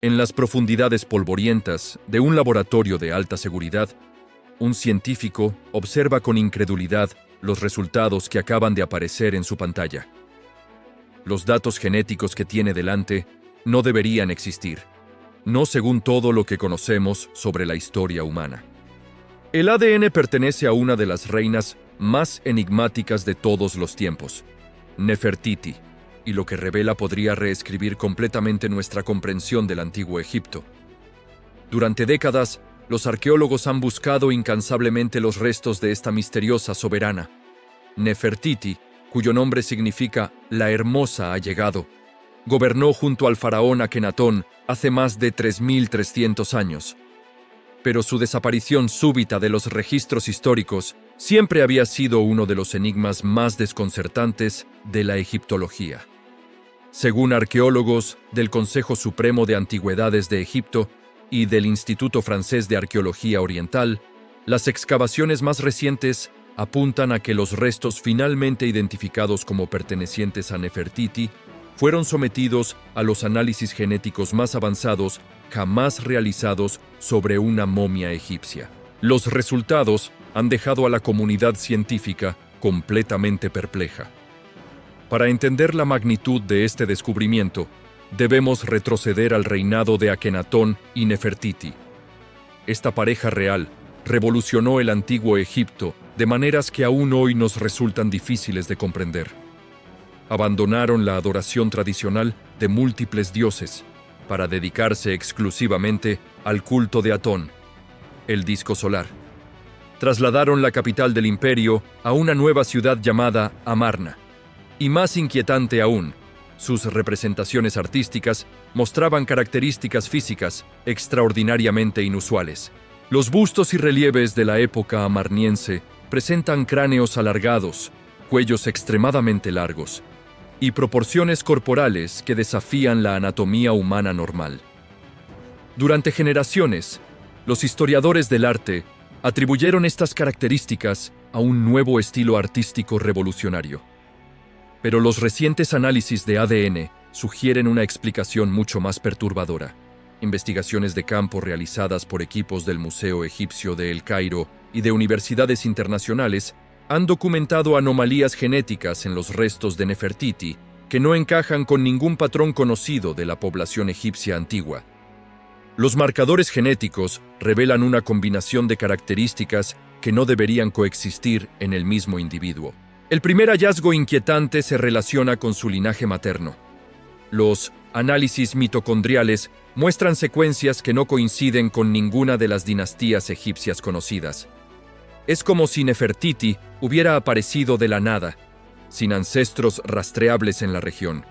En las profundidades polvorientas de un laboratorio de alta seguridad, un científico observa con incredulidad los resultados que acaban de aparecer en su pantalla. Los datos genéticos que tiene delante no deberían existir, no según todo lo que conocemos sobre la historia humana. El ADN pertenece a una de las reinas más enigmáticas de todos los tiempos, Nefertiti, y lo que revela podría reescribir completamente nuestra comprensión del antiguo Egipto. Durante décadas, los arqueólogos han buscado incansablemente los restos de esta misteriosa soberana. Nefertiti, cuyo nombre significa «la hermosa ha llegado», gobernó junto al faraón Akenatón hace más de 3.300 años. Pero su desaparición súbita de los registros históricos siempre había sido uno de los enigmas más desconcertantes de la egiptología. Según arqueólogos del Consejo Supremo de Antigüedades de Egipto y del Instituto Francés de Arqueología Oriental, las excavaciones más recientes apuntan a que los restos finalmente identificados como pertenecientes a Nefertiti fueron sometidos a los análisis genéticos más avanzados jamás realizados sobre una momia egipcia. Los resultados han dejado a la comunidad científica completamente perpleja. Para entender la magnitud de este descubrimiento, debemos retroceder al reinado de Akenatón y Nefertiti. Esta pareja real revolucionó el antiguo Egipto de maneras que aún hoy nos resultan difíciles de comprender. Abandonaron la adoración tradicional de múltiples dioses para dedicarse exclusivamente al culto de Atón, el disco solar. Trasladaron la capital del imperio a una nueva ciudad llamada Amarna. Y más inquietante aún, sus representaciones artísticas mostraban características físicas extraordinariamente inusuales. Los bustos y relieves de la época amarniense presentan cráneos alargados, cuellos extremadamente largos y proporciones corporales que desafían la anatomía humana normal. Durante generaciones, los historiadores del arte atribuyeron estas características a un nuevo estilo artístico revolucionario. Pero los recientes análisis de ADN sugieren una explicación mucho más perturbadora. Investigaciones de campo realizadas por equipos del Museo Egipcio de El Cairo y de universidades internacionales han documentado anomalías genéticas en los restos de Nefertiti que no encajan con ningún patrón conocido de la población egipcia antigua. Los marcadores genéticos revelan una combinación de características que no deberían coexistir en el mismo individuo. El primer hallazgo inquietante se relaciona con su linaje materno. Los análisis mitocondriales muestran secuencias que no coinciden con ninguna de las dinastías egipcias conocidas. Es como si Nefertiti hubiera aparecido de la nada, sin ancestros rastreables en la región.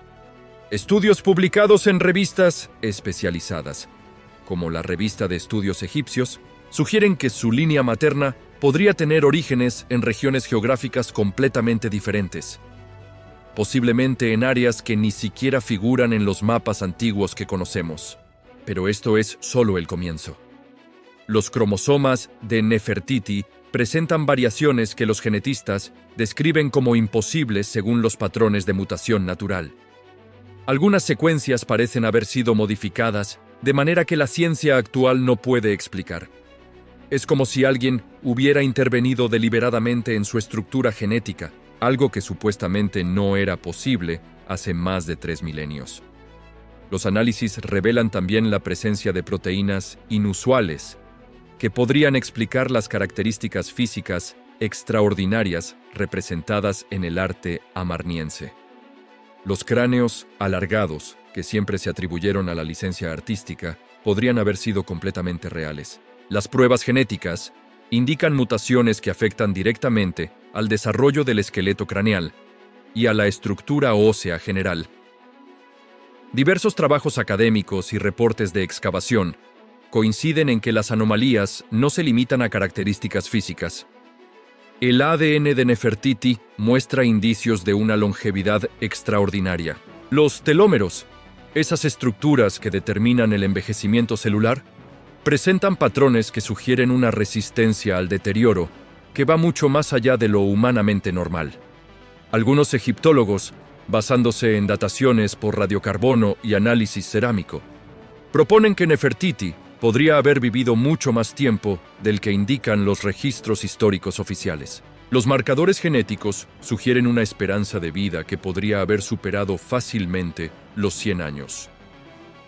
Estudios publicados en revistas especializadas, como la Revista de Estudios Egipcios, sugieren que su línea materna podría tener orígenes en regiones geográficas completamente diferentes, posiblemente en áreas que ni siquiera figuran en los mapas antiguos que conocemos. Pero esto es solo el comienzo. Los cromosomas de Nefertiti presentan variaciones que los genetistas describen como imposibles según los patrones de mutación natural. Algunas secuencias parecen haber sido modificadas de manera que la ciencia actual no puede explicar. Es como si alguien hubiera intervenido deliberadamente en su estructura genética, algo que supuestamente no era posible hace más de 3 milenios. Los análisis revelan también la presencia de proteínas inusuales que podrían explicar las características físicas extraordinarias representadas en el arte amarniense. Los cráneos alargados, que siempre se atribuyeron a la licencia artística, podrían haber sido completamente reales. Las pruebas genéticas indican mutaciones que afectan directamente al desarrollo del esqueleto craneal y a la estructura ósea general. Diversos trabajos académicos y reportes de excavación coinciden en que las anomalías no se limitan a características físicas. El ADN de Nefertiti muestra indicios de una longevidad extraordinaria. Los telómeros, esas estructuras que determinan el envejecimiento celular, presentan patrones que sugieren una resistencia al deterioro que va mucho más allá de lo humanamente normal. Algunos egiptólogos, basándose en dataciones por radiocarbono y análisis cerámico, Proponen que Nefertiti podría haber vivido mucho más tiempo del que indican los registros históricos oficiales. Los marcadores genéticos sugieren una esperanza de vida que podría haber superado fácilmente los 100 años.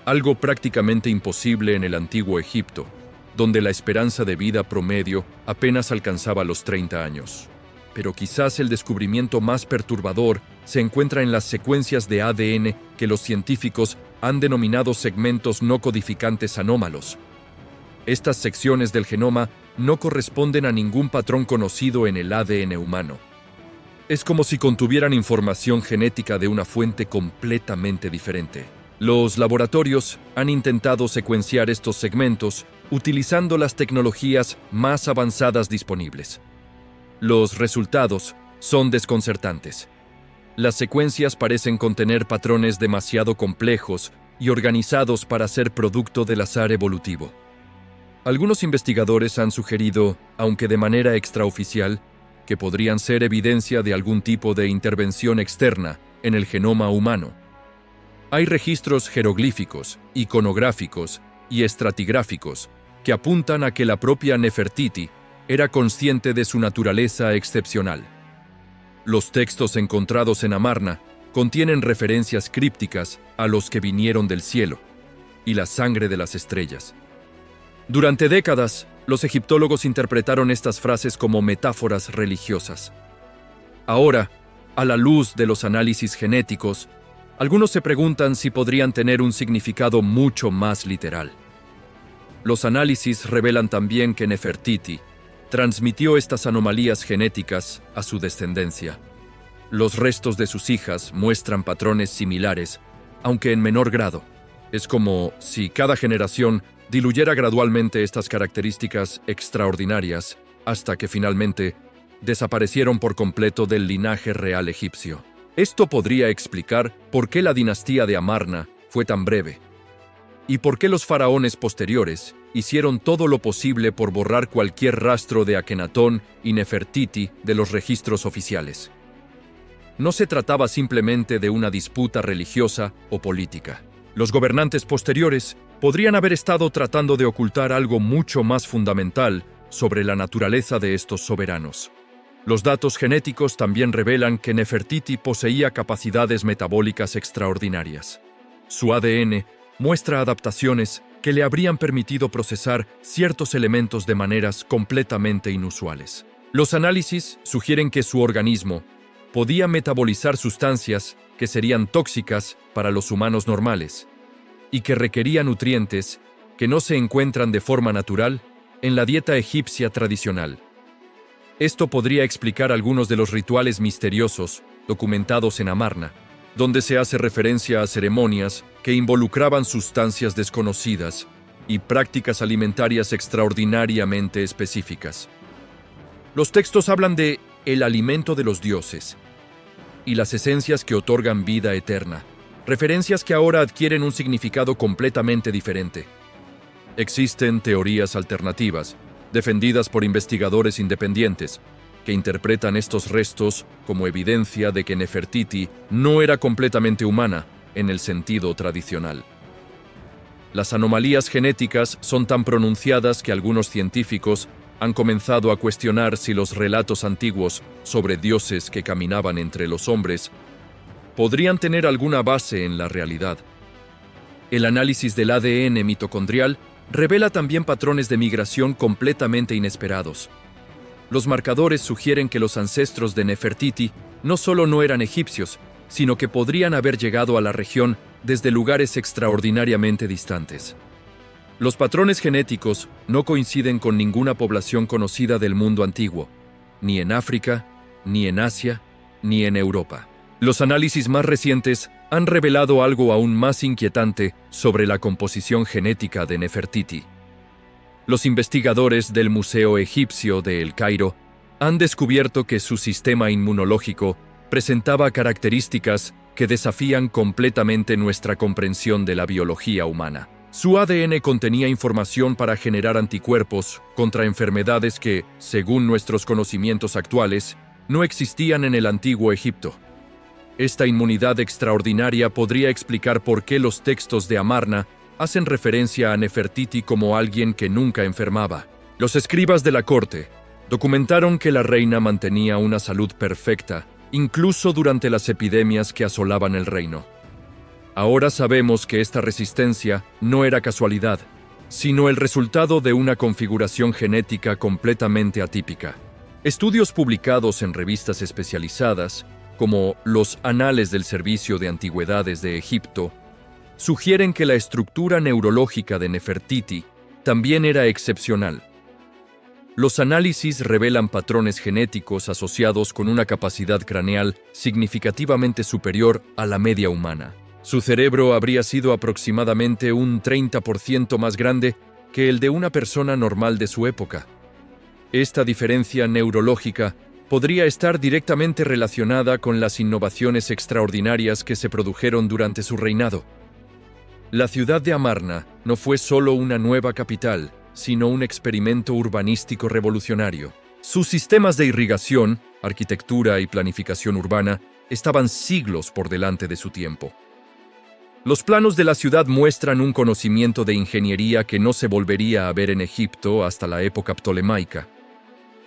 Algo prácticamente imposible en el antiguo Egipto, donde la esperanza de vida promedio apenas alcanzaba los 30 años. Pero quizás el descubrimiento más perturbador se encuentra en las secuencias de ADN que los científicos han denominado segmentos no codificantes anómalos. Estas secciones del genoma no corresponden a ningún patrón conocido en el ADN humano. Es como si contuvieran información genética de una fuente completamente diferente. Los laboratorios han intentado secuenciar estos segmentos utilizando las tecnologías más avanzadas disponibles. Los resultados son desconcertantes. Las secuencias parecen contener patrones demasiado complejos y organizados para ser producto del azar evolutivo. Algunos investigadores han sugerido, aunque de manera extraoficial, que podrían ser evidencia de algún tipo de intervención externa en el genoma humano. Hay registros jeroglíficos, iconográficos y estratigráficos que apuntan a que la propia Nefertiti era consciente de su naturaleza excepcional. Los textos encontrados en Amarna contienen referencias crípticas a los que vinieron del cielo y la sangre de las estrellas. Durante décadas, los egiptólogos interpretaron estas frases como metáforas religiosas. Ahora, a la luz de los análisis genéticos, algunos se preguntan si podrían tener un significado mucho más literal. Los análisis revelan también que Nefertiti transmitió estas anomalías genéticas a su descendencia. Los restos de sus hijas muestran patrones similares, aunque en menor grado. Es como si cada generación diluyera gradualmente estas características extraordinarias hasta que finalmente desaparecieron por completo del linaje real egipcio. Esto podría explicar por qué la dinastía de Amarna fue tan breve y por qué los faraones posteriores hicieron todo lo posible por borrar cualquier rastro de Akenatón y Nefertiti de los registros oficiales. No se trataba simplemente de una disputa religiosa o política. Los gobernantes posteriores podrían haber estado tratando de ocultar algo mucho más fundamental sobre la naturaleza de estos soberanos. Los datos genéticos también revelan que Nefertiti poseía capacidades metabólicas extraordinarias. Su ADN muestra adaptaciones que le habrían permitido procesar ciertos elementos de maneras completamente inusuales. Los análisis sugieren que su organismo podía metabolizar sustancias que serían tóxicas para los humanos normales y que requerían nutrientes que no se encuentran de forma natural en la dieta egipcia tradicional. Esto podría explicar algunos de los rituales misteriosos documentados en Amarna, donde se hace referencia a ceremonias que involucraban sustancias desconocidas y prácticas alimentarias extraordinariamente específicas. Los textos hablan de el alimento de los dioses y las esencias que otorgan vida eterna, referencias que ahora adquieren un significado completamente diferente. Existen teorías alternativas, defendidas por investigadores independientes, que interpretan estos restos como evidencia de que Nefertiti no era completamente humana en el sentido tradicional. Las anomalías genéticas son tan pronunciadas que algunos científicos han comenzado a cuestionar si los relatos antiguos sobre dioses que caminaban entre los hombres podrían tener alguna base en la realidad. El análisis del ADN mitocondrial revela también patrones de migración completamente inesperados. Los marcadores sugieren que los ancestros de Nefertiti no solo no eran egipcios, sino que podrían haber llegado a la región desde lugares extraordinariamente distantes. Los patrones genéticos no coinciden con ninguna población conocida del mundo antiguo, ni en África, ni en Asia, ni en Europa. Los análisis más recientes han revelado algo aún más inquietante sobre la composición genética de Nefertiti. Los investigadores del Museo Egipcio de El Cairo han descubierto que su sistema inmunológico presentaba características que desafían completamente nuestra comprensión de la biología humana. Su ADN contenía información para generar anticuerpos contra enfermedades que, según nuestros conocimientos actuales, no existían en el antiguo Egipto. Esta inmunidad extraordinaria podría explicar por qué los textos de Amarna hacen referencia a Nefertiti como alguien que nunca enfermaba. Los escribas de la corte documentaron que la reina mantenía una salud perfecta, incluso durante las epidemias que asolaban el reino. Ahora sabemos que esta resistencia no era casualidad, sino el resultado de una configuración genética completamente atípica. Estudios publicados en revistas especializadas, como los Anales del Servicio de Antigüedades de Egipto, sugieren que la estructura neurológica de Nefertiti también era excepcional. Los análisis revelan patrones genéticos asociados con una capacidad craneal significativamente superior a la media humana. Su cerebro habría sido aproximadamente un 30% más grande que el de una persona normal de su época. Esta diferencia neurológica podría estar directamente relacionada con las innovaciones extraordinarias que se produjeron durante su reinado. La ciudad de Amarna no fue solo una nueva capital, sino un experimento urbanístico revolucionario. Sus sistemas de irrigación, arquitectura y planificación urbana estaban siglos por delante de su tiempo. Los planos de la ciudad muestran un conocimiento de ingeniería que no se volvería a ver en Egipto hasta la época ptolemaica.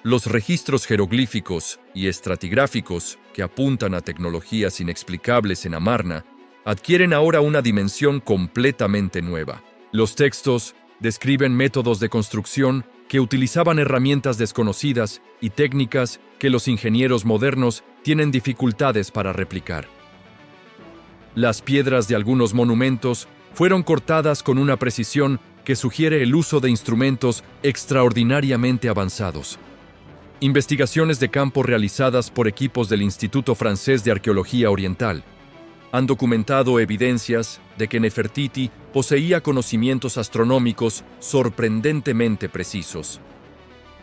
Los registros jeroglíficos y estratigráficos, que apuntan a tecnologías inexplicables en Amarna, adquieren ahora una dimensión completamente nueva. Los textos describen métodos de construcción que utilizaban herramientas desconocidas y técnicas que los ingenieros modernos tienen dificultades para replicar. Las piedras de algunos monumentos fueron cortadas con una precisión que sugiere el uso de instrumentos extraordinariamente avanzados. Investigaciones de campo realizadas por equipos del Instituto Francés de Arqueología Oriental han documentado evidencias de que Nefertiti poseía conocimientos astronómicos sorprendentemente precisos.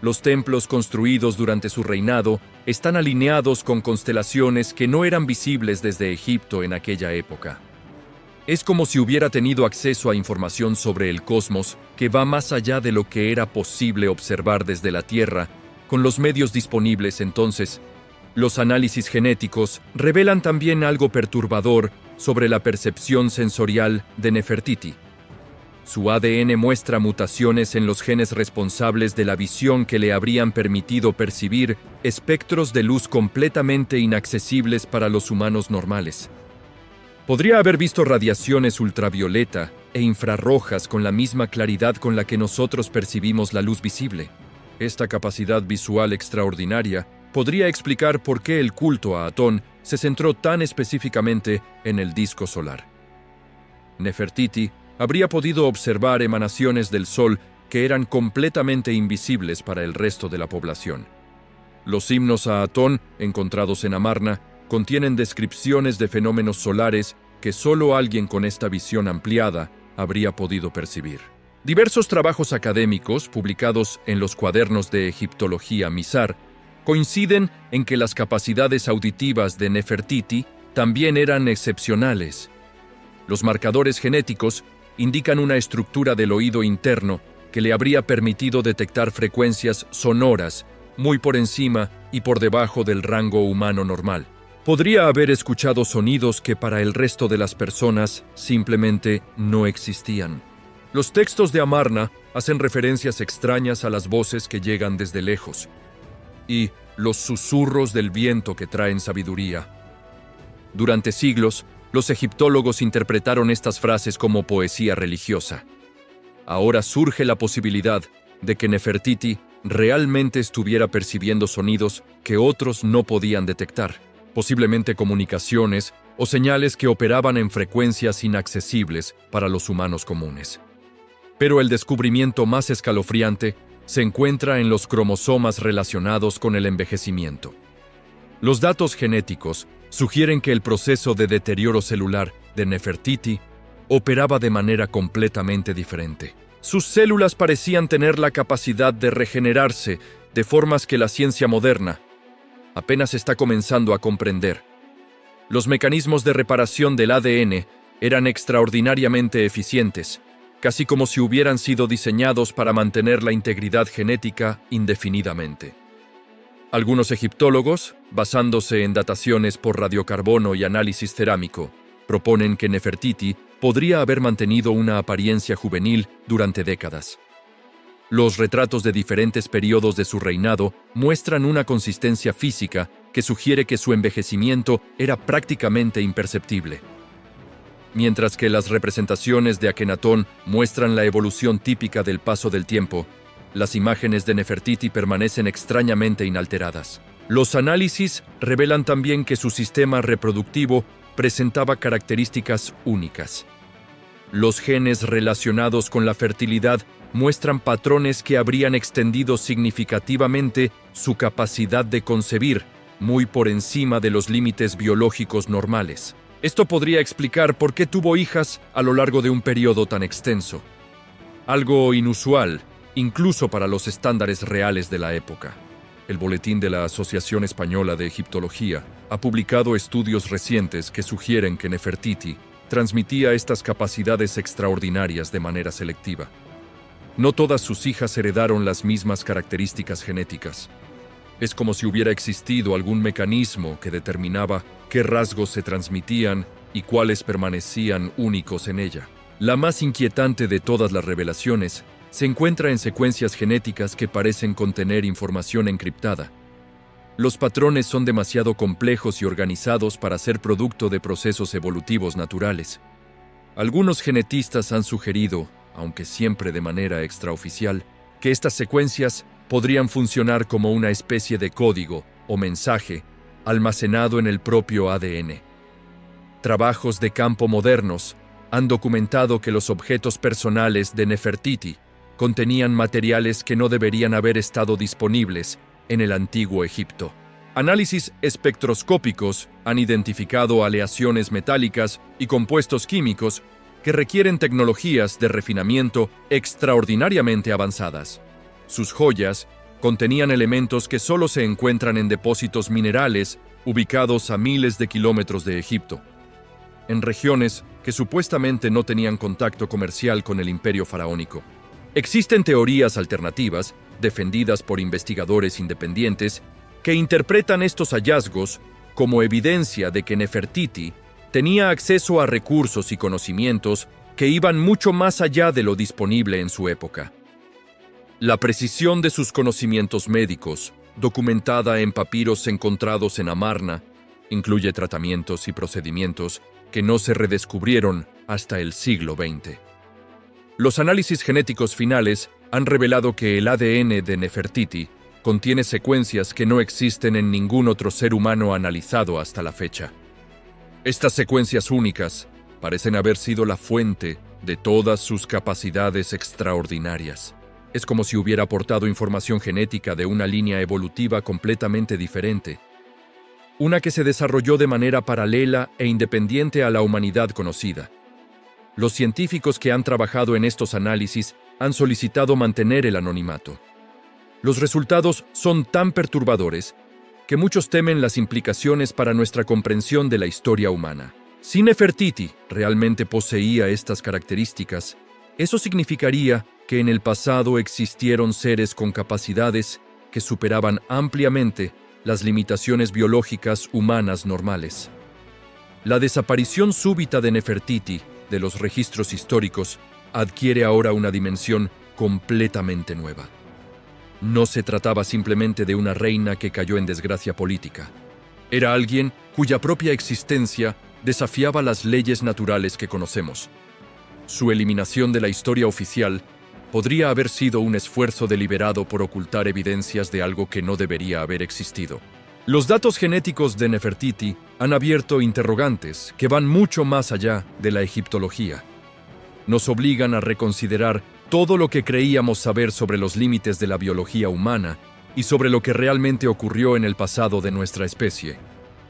Los templos construidos durante su reinado están alineados con constelaciones que no eran visibles desde Egipto en aquella época. Es como si hubiera tenido acceso a información sobre el cosmos que va más allá de lo que era posible observar desde la Tierra con los medios disponibles entonces. Los análisis genéticos revelan también algo perturbador sobre la percepción sensorial de Nefertiti. Su ADN muestra mutaciones en los genes responsables de la visión que le habrían permitido percibir espectros de luz completamente inaccesibles para los humanos normales. Podría haber visto radiaciones ultravioleta e infrarrojas con la misma claridad con la que nosotros percibimos la luz visible. Esta capacidad visual extraordinaria podría explicar por qué el culto a Atón se centró tan específicamente en el disco solar. Nefertiti habría podido observar emanaciones del Sol que eran completamente invisibles para el resto de la población. Los himnos a Atón, encontrados en Amarna, contienen descripciones de fenómenos solares que solo alguien con esta visión ampliada habría podido percibir. Diversos trabajos académicos, publicados en los cuadernos de egiptología Mizar, coinciden en que las capacidades auditivas de Nefertiti también eran excepcionales. Los marcadores genéticos indican una estructura del oído interno que le habría permitido detectar frecuencias sonoras muy por encima y por debajo del rango humano normal. Podría haber escuchado sonidos que para el resto de las personas simplemente no existían. Los textos de Amarna hacen referencias extrañas a las voces que llegan desde lejos y los susurros del viento que traen sabiduría. Durante siglos, los egiptólogos interpretaron estas frases como poesía religiosa. Ahora surge la posibilidad de que Nefertiti realmente estuviera percibiendo sonidos que otros no podían detectar, posiblemente comunicaciones o señales que operaban en frecuencias inaccesibles para los humanos comunes. Pero el descubrimiento más escalofriante se encuentra en los cromosomas relacionados con el envejecimiento. Los datos genéticos sugieren que el proceso de deterioro celular de Nefertiti operaba de manera completamente diferente. Sus células parecían tener la capacidad de regenerarse de formas que la ciencia moderna apenas está comenzando a comprender. Los mecanismos de reparación del ADN eran extraordinariamente eficientes, casi como si hubieran sido diseñados para mantener la integridad genética indefinidamente. Algunos egiptólogos, basándose en dataciones por radiocarbono y análisis cerámico, proponen que Nefertiti podría haber mantenido una apariencia juvenil durante décadas. Los retratos de diferentes periodos de su reinado muestran una consistencia física que sugiere que su envejecimiento era prácticamente imperceptible. Mientras que las representaciones de Akenatón muestran la evolución típica del paso del tiempo, las imágenes de Nefertiti permanecen extrañamente inalteradas. Los análisis revelan también que su sistema reproductivo presentaba características únicas. Los genes relacionados con la fertilidad muestran patrones que habrían extendido significativamente su capacidad de concebir, muy por encima de los límites biológicos normales. Esto podría explicar por qué tuvo hijas a lo largo de un periodo tan extenso. Algo inusual, incluso para los estándares reales de la época. El Boletín de la Asociación Española de Egiptología ha publicado estudios recientes que sugieren que Nefertiti transmitía estas capacidades extraordinarias de manera selectiva. No todas sus hijas heredaron las mismas características genéticas. Es como si hubiera existido algún mecanismo que determinaba qué rasgos se transmitían y cuáles permanecían únicos en ella. La más inquietante de todas las revelaciones se encuentra en secuencias genéticas que parecen contener información encriptada. Los patrones son demasiado complejos y organizados para ser producto de procesos evolutivos naturales. Algunos genetistas han sugerido, aunque siempre de manera extraoficial, que estas secuencias podrían funcionar como una especie de código o mensaje almacenado en el propio ADN. Trabajos de campo modernos han documentado que los objetos personales de Nefertiti contenían materiales que no deberían haber estado disponibles en el antiguo Egipto. Análisis espectroscópicos han identificado aleaciones metálicas y compuestos químicos que requieren tecnologías de refinamiento extraordinariamente avanzadas. Sus joyas contenían elementos que solo se encuentran en depósitos minerales ubicados a miles de kilómetros de Egipto, en regiones que supuestamente no tenían contacto comercial con el imperio faraónico. Existen teorías alternativas, defendidas por investigadores independientes, que interpretan estos hallazgos como evidencia de que Nefertiti tenía acceso a recursos y conocimientos que iban mucho más allá de lo disponible en su época. La precisión de sus conocimientos médicos, documentada en papiros encontrados en Amarna, incluye tratamientos y procedimientos que no se redescubrieron hasta el siglo XX. Los análisis genéticos finales han revelado que el ADN de Nefertiti contiene secuencias que no existen en ningún otro ser humano analizado hasta la fecha. Estas secuencias únicas parecen haber sido la fuente de todas sus capacidades extraordinarias. Es como si hubiera aportado información genética de una línea evolutiva completamente diferente, una que se desarrolló de manera paralela e independiente a la humanidad conocida. Los científicos que han trabajado en estos análisis han solicitado mantener el anonimato. Los resultados son tan perturbadores que muchos temen las implicaciones para nuestra comprensión de la historia humana. Si Nefertiti realmente poseía estas características, eso significaría que en el pasado existieron seres con capacidades que superaban ampliamente las limitaciones biológicas humanas normales. La desaparición súbita de Nefertiti de los registros históricos adquiere ahora una dimensión completamente nueva. No se trataba simplemente de una reina que cayó en desgracia política. Era alguien cuya propia existencia desafiaba las leyes naturales que conocemos. Su eliminación de la historia oficial podría haber sido un esfuerzo deliberado por ocultar evidencias de algo que no debería haber existido. Los datos genéticos de Nefertiti han abierto interrogantes que van mucho más allá de la egiptología. Nos obligan a reconsiderar todo lo que creíamos saber sobre los límites de la biología humana y sobre lo que realmente ocurrió en el pasado de nuestra especie.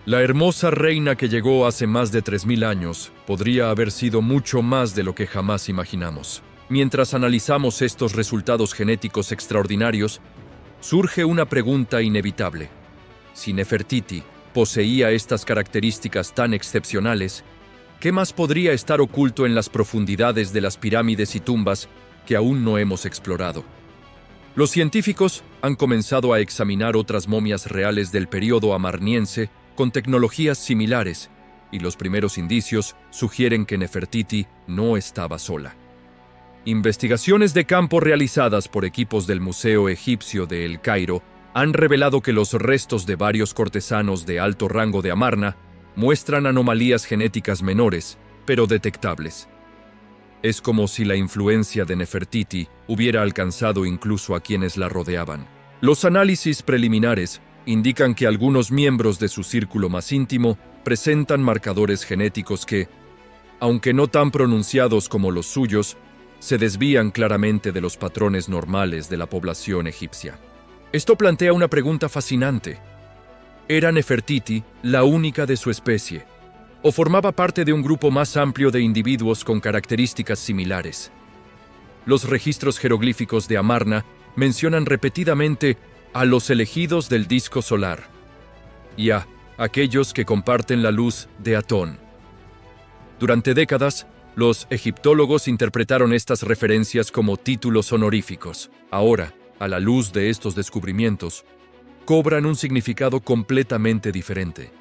La hermosa reina que llegó hace más de 3000 años podría haber sido mucho más de lo que jamás imaginamos. Mientras analizamos estos resultados genéticos extraordinarios, surge una pregunta inevitable. Si Nefertiti poseía estas características tan excepcionales, ¿qué más podría estar oculto en las profundidades de las pirámides y tumbas que aún no hemos explorado? Los científicos han comenzado a examinar otras momias reales del período amarniense con tecnologías similares y los primeros indicios sugieren que Nefertiti no estaba sola. Investigaciones de campo realizadas por equipos del Museo Egipcio de El Cairo han revelado que los restos de varios cortesanos de alto rango de Amarna muestran anomalías genéticas menores, pero detectables. Es como si la influencia de Nefertiti hubiera alcanzado incluso a quienes la rodeaban. Los análisis preliminares indican que algunos miembros de su círculo más íntimo presentan marcadores genéticos que, aunque no tan pronunciados como los suyos, se desvían claramente de los patrones normales de la población egipcia. Esto plantea una pregunta fascinante. ¿Era Nefertiti la única de su especie, o formaba parte de un grupo más amplio de individuos con características similares? Los registros jeroglíficos de Amarna mencionan repetidamente a los elegidos del disco solar y a aquellos que comparten la luz de Atón. Durante décadas, los egiptólogos interpretaron estas referencias como títulos honoríficos. Ahora, a la luz de estos descubrimientos, cobran un significado completamente diferente.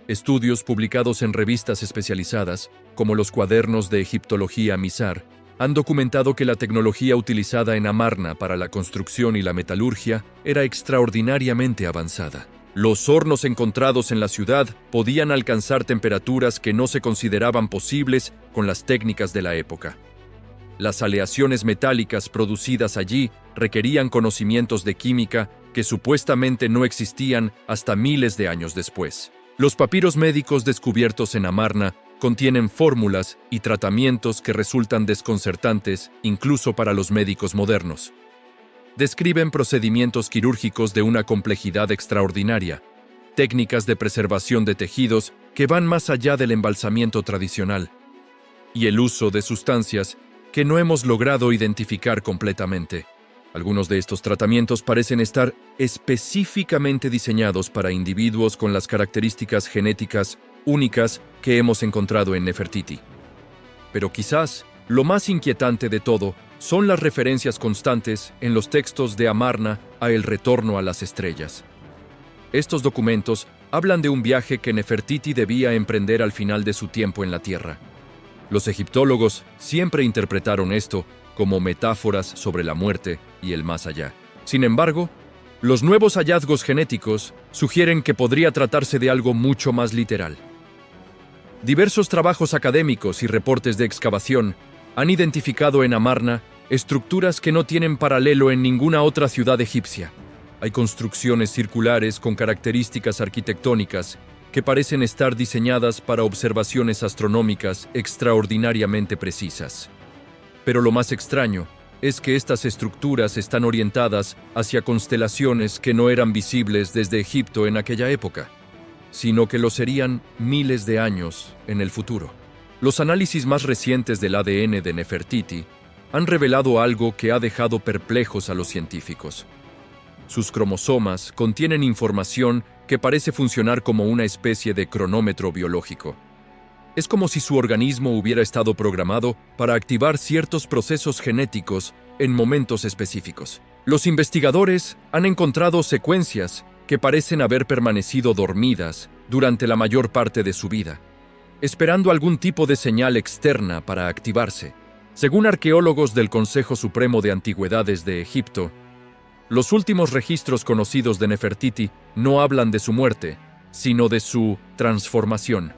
Estudios publicados en revistas especializadas, como los cuadernos de egiptología Mizar, han documentado que la tecnología utilizada en Amarna para la construcción y la metalurgia era extraordinariamente avanzada. Los hornos encontrados en la ciudad podían alcanzar temperaturas que no se consideraban posibles con las técnicas de la época. Las aleaciones metálicas producidas allí requerían conocimientos de química que supuestamente no existían hasta miles de años después. Los papiros médicos descubiertos en Amarna contienen fórmulas y tratamientos que resultan desconcertantes incluso para los médicos modernos. Describen procedimientos quirúrgicos de una complejidad extraordinaria, técnicas de preservación de tejidos que van más allá del embalsamiento tradicional, y el uso de sustancias que no hemos logrado identificar completamente. Algunos de estos tratamientos parecen estar específicamente diseñados para individuos con las características genéticas únicas que hemos encontrado en Nefertiti. Pero quizás lo más inquietante de todo son las referencias constantes en los textos de Amarna a el retorno a las estrellas. Estos documentos hablan de un viaje que Nefertiti debía emprender al final de su tiempo en la Tierra. Los egiptólogos siempre interpretaron esto como metáforas sobre la muerte y el más allá. Sin embargo, los nuevos hallazgos genéticos sugieren que podría tratarse de algo mucho más literal. Diversos trabajos académicos y reportes de excavación han identificado en Amarna estructuras que no tienen paralelo en ninguna otra ciudad egipcia. Hay construcciones circulares con características arquitectónicas que parecen estar diseñadas para observaciones astronómicas extraordinariamente precisas. Pero lo más extraño es que estas estructuras están orientadas hacia constelaciones que no eran visibles desde Egipto en aquella época, sino que lo serían miles de años en el futuro. Los análisis más recientes del ADN de Nefertiti han revelado algo que ha dejado perplejos a los científicos. Sus cromosomas contienen información que parece funcionar como una especie de cronómetro biológico. Es como si su organismo hubiera estado programado para activar ciertos procesos genéticos en momentos específicos. Los investigadores han encontrado secuencias que parecen haber permanecido dormidas durante la mayor parte de su vida, esperando algún tipo de señal externa para activarse. Según arqueólogos del Consejo Supremo de Antigüedades de Egipto, los últimos registros conocidos de Nefertiti no hablan de su muerte, sino de su transformación.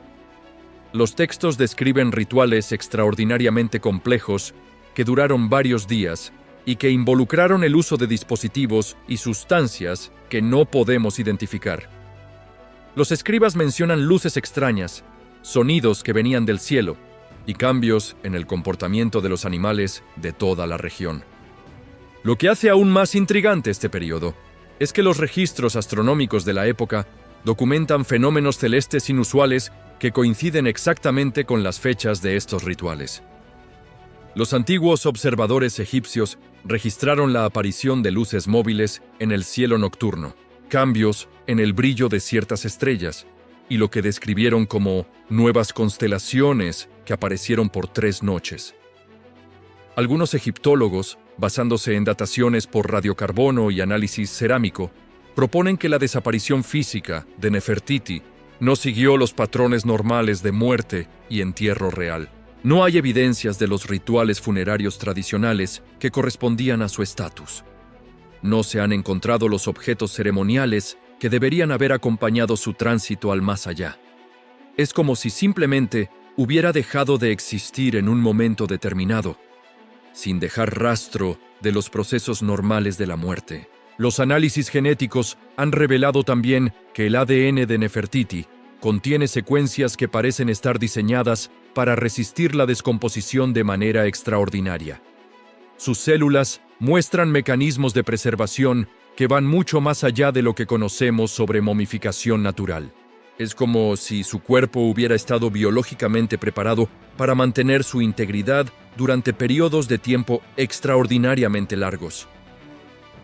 Los textos describen rituales extraordinariamente complejos que duraron varios días y que involucraron el uso de dispositivos y sustancias que no podemos identificar. Los escribas mencionan luces extrañas, sonidos que venían del cielo y cambios en el comportamiento de los animales de toda la región. Lo que hace aún más intrigante este periodo es que los registros astronómicos de la época documentan fenómenos celestes inusuales que coinciden exactamente con las fechas de estos rituales. Los antiguos observadores egipcios registraron la aparición de luces móviles en el cielo nocturno, cambios en el brillo de ciertas estrellas, y lo que describieron como nuevas constelaciones que aparecieron por 3 noches. Algunos egiptólogos, basándose en dataciones por radiocarbono y análisis cerámico, proponen que la desaparición física de Nefertiti No siguió los patrones normales de muerte y entierro real. No hay evidencias de los rituales funerarios tradicionales que correspondían a su estatus. No se han encontrado los objetos ceremoniales que deberían haber acompañado su tránsito al más allá. Es como si simplemente hubiera dejado de existir en un momento determinado, sin dejar rastro de los procesos normales de la muerte. Los análisis genéticos han revelado también que el ADN de Nefertiti contiene secuencias que parecen estar diseñadas para resistir la descomposición de manera extraordinaria. Sus células muestran mecanismos de preservación que van mucho más allá de lo que conocemos sobre momificación natural. Es como si su cuerpo hubiera estado biológicamente preparado para mantener su integridad durante periodos de tiempo extraordinariamente largos.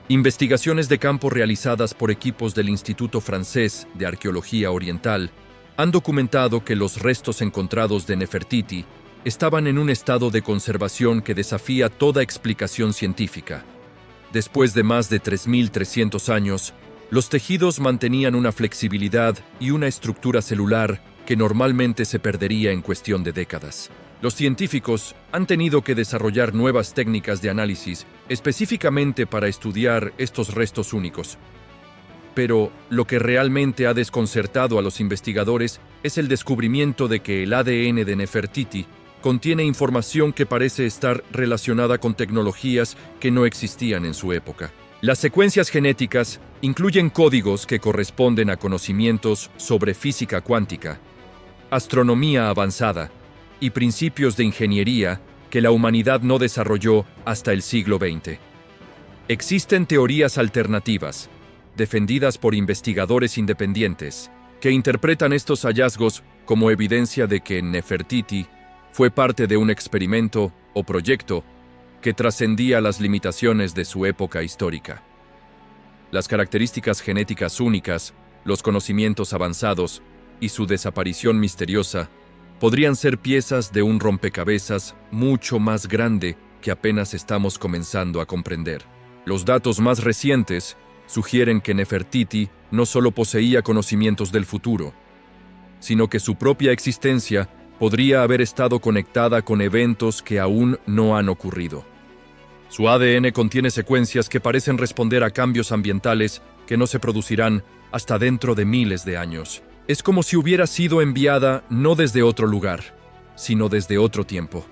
Investigaciones de campo realizadas por equipos del Instituto Francés de Arqueología Oriental han documentado que los restos encontrados de Nefertiti estaban en un estado de conservación que desafía toda explicación científica. Después de más de 3.300 años, los tejidos mantenían una flexibilidad y una estructura celular que normalmente se perdería en cuestión de décadas. Los científicos han tenido que desarrollar nuevas técnicas de análisis específicamente para estudiar estos restos únicos. Pero lo que realmente ha desconcertado a los investigadores es el descubrimiento de que el ADN de Nefertiti contiene información que parece estar relacionada con tecnologías que no existían en su época. Las secuencias genéticas incluyen códigos que corresponden a conocimientos sobre física cuántica, astronomía avanzada y principios de ingeniería que la humanidad no desarrolló hasta el siglo XX. Existen teorías alternativas, defendidas por investigadores independientes, que interpretan estos hallazgos como evidencia de que Nefertiti fue parte de un experimento o proyecto que trascendía las limitaciones de su época histórica. Las características genéticas únicas, los conocimientos avanzados y su desaparición misteriosa podrían ser piezas de un rompecabezas mucho más grande que apenas estamos comenzando a comprender. Los datos más recientes sugieren que Nefertiti no solo poseía conocimientos del futuro, sino que su propia existencia podría haber estado conectada con eventos que aún no han ocurrido. Su ADN contiene secuencias que parecen responder a cambios ambientales que no se producirán hasta dentro de miles de años. Es como si hubiera sido enviada no desde otro lugar, sino desde otro tiempo.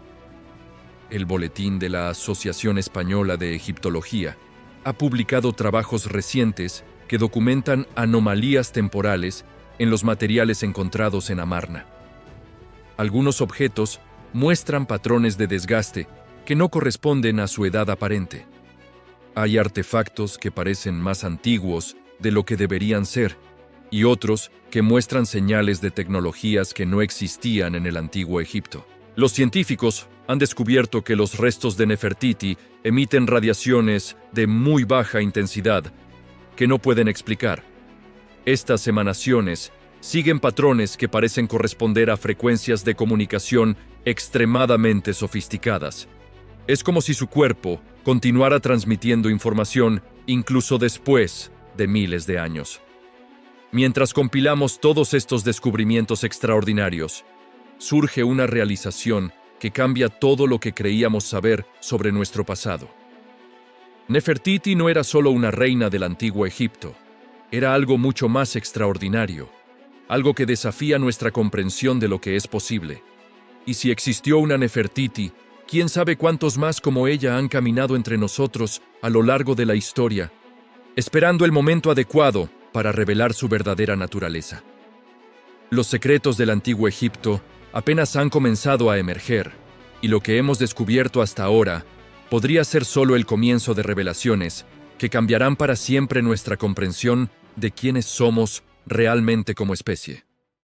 El Boletín de la Asociación Española de Egiptología ha publicado trabajos recientes que documentan anomalías temporales en los materiales encontrados en Amarna. Algunos objetos muestran patrones de desgaste que no corresponden a su edad aparente. Hay artefactos que parecen más antiguos de lo que deberían ser, y otros que muestran señales de tecnologías que no existían en el antiguo Egipto. Los científicos han descubierto que los restos de Nefertiti emiten radiaciones de muy baja intensidad que no pueden explicar. Estas emanaciones siguen patrones que parecen corresponder a frecuencias de comunicación extremadamente sofisticadas. Es como si su cuerpo continuara transmitiendo información incluso después de miles de años. Mientras compilamos todos estos descubrimientos extraordinarios, surge una realización que cambia todo lo que creíamos saber sobre nuestro pasado. Nefertiti no era solo una reina del antiguo Egipto, era algo mucho más extraordinario, algo que desafía nuestra comprensión de lo que es posible. Y si existió una Nefertiti, ¿quién sabe cuántos más como ella han caminado entre nosotros a lo largo de la historia, esperando el momento adecuado para revelar su verdadera naturaleza? Los secretos del antiguo Egipto apenas han comenzado a emerger, y lo que hemos descubierto hasta ahora podría ser solo el comienzo de revelaciones que cambiarán para siempre nuestra comprensión de quiénes somos realmente como especie.